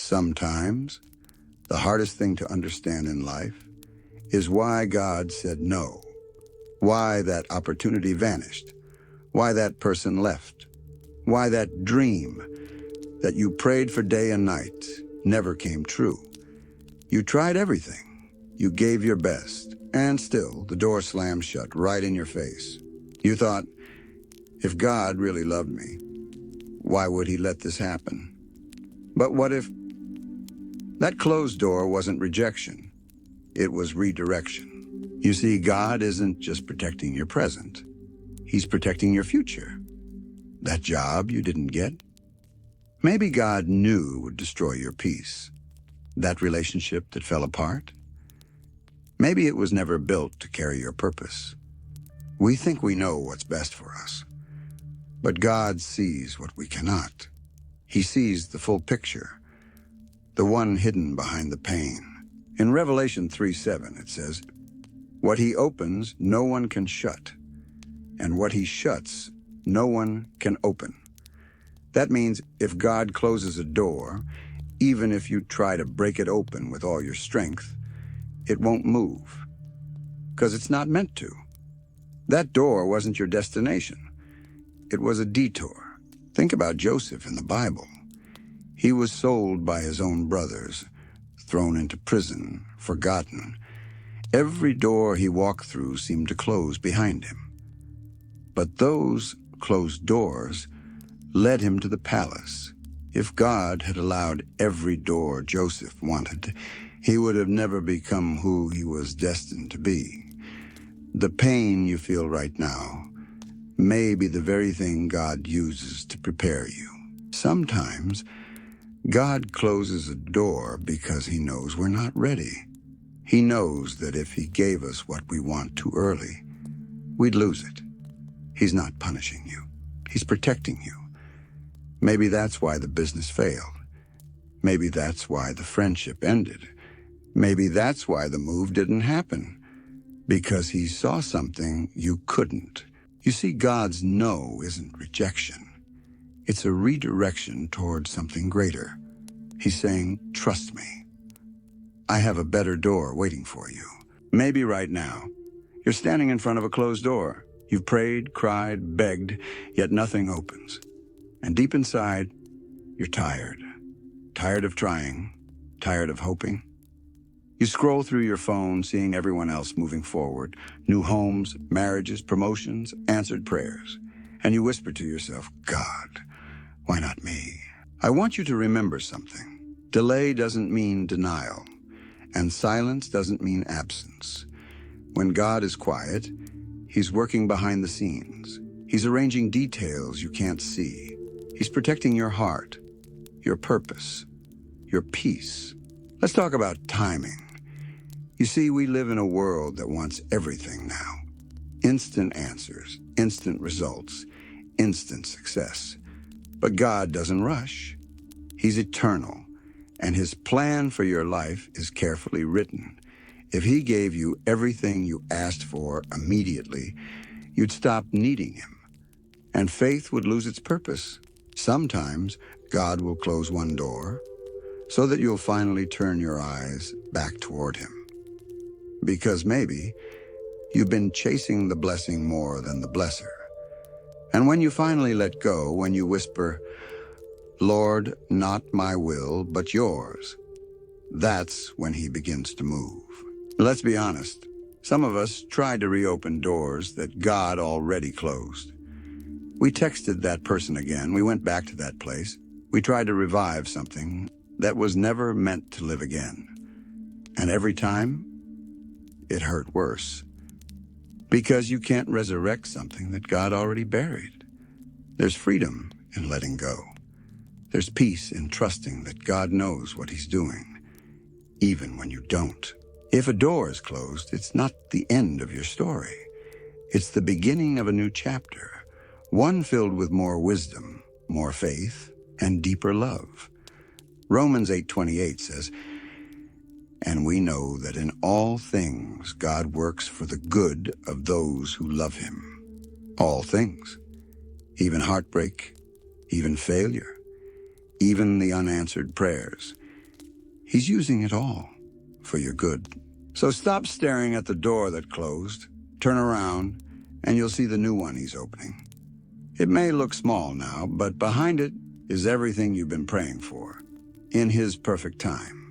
Sometimes, the hardest thing to understand in life is why God said no, why that opportunity vanished, why that person left, why that dream that you prayed for day and night never came true. You tried everything. You gave your best, and still the door slammed shut right in your face. You thought, if God really loved me, why would he let this happen? But what if that closed door wasn't rejection? It was redirection. You see, God isn't just protecting your present. He's protecting your future. That job you didn't get, maybe God knew would destroy your peace. That relationship that fell apart, maybe it was never built to carry your purpose. We think we know what's best for us, but God sees what we cannot. He sees the full picture, the one hidden behind the pain. In Revelation 3:7, it says, "What he opens, no one can shut, and what he shuts, no one can open." That means if God closes a door, even if you try to break it open with all your strength, it won't move, because it's not meant to. That door wasn't your destination. It was a detour. Think about Joseph in the Bible. He was sold by his own brothers, thrown into prison, forgotten. Every door he walked through seemed to close behind him. But those closed doors led him to the palace. If God had allowed every door Joseph wanted, he would have never become who he was destined to be. The pain you feel right now may be the very thing God uses to prepare you. Sometimes, God closes a door because he knows we're not ready. He knows that if he gave us what we want too early, we'd lose it. He's not punishing you. He's protecting you. Maybe that's why the business failed. Maybe that's why the friendship ended. Maybe that's why the move didn't happen. Because he saw something you couldn't. You see, God's no isn't rejection. It's a redirection towards something greater. He's saying, trust me. I have a better door waiting for you. Maybe right now, you're standing in front of a closed door. You've prayed, cried, begged, yet nothing opens. And deep inside, you're tired. Tired of trying, tired of hoping. You scroll through your phone, seeing everyone else moving forward. New homes, marriages, promotions, answered prayers. And you whisper to yourself, God, why not me? I want you to remember something. Delay doesn't mean denial, and silence doesn't mean absence. When God is quiet, he's working behind the scenes. He's arranging details you can't see. He's protecting your heart, your purpose, your peace. Let's talk about timing. You see, we live in a world that wants everything now. Instant answers, instant results, instant success. But God doesn't rush. He's eternal, and his plan for your life is carefully written. If he gave you everything you asked for immediately, you'd stop needing him, and faith would lose its purpose. Sometimes God will close one door so that you'll finally turn your eyes back toward him. Because maybe you've been chasing the blessing more than the blesser. And when you finally let go, when you whisper, Lord, not my will, but yours, that's when he begins to move. Let's be honest. Some of us tried to reopen doors that God already closed. We texted that person again. We went back to that place. We tried to revive something that was never meant to live again. And every time, it hurt worse. Because you can't resurrect something that God already buried. There's freedom in letting go. There's peace in trusting that God knows what he's doing, even when you don't. If a door is closed, it's not the end of your story. It's the beginning of a new chapter, one filled with more wisdom, more faith, and deeper love. Romans 8:28 says, and we know that in all things God works for the good of those who love him. All things. Even heartbreak, even failure, even the unanswered prayers. He's using it all for your good. So stop staring at the door that closed, turn around, and you'll see the new one he's opening. It may look small now, but behind it is everything you've been praying for, in his perfect time.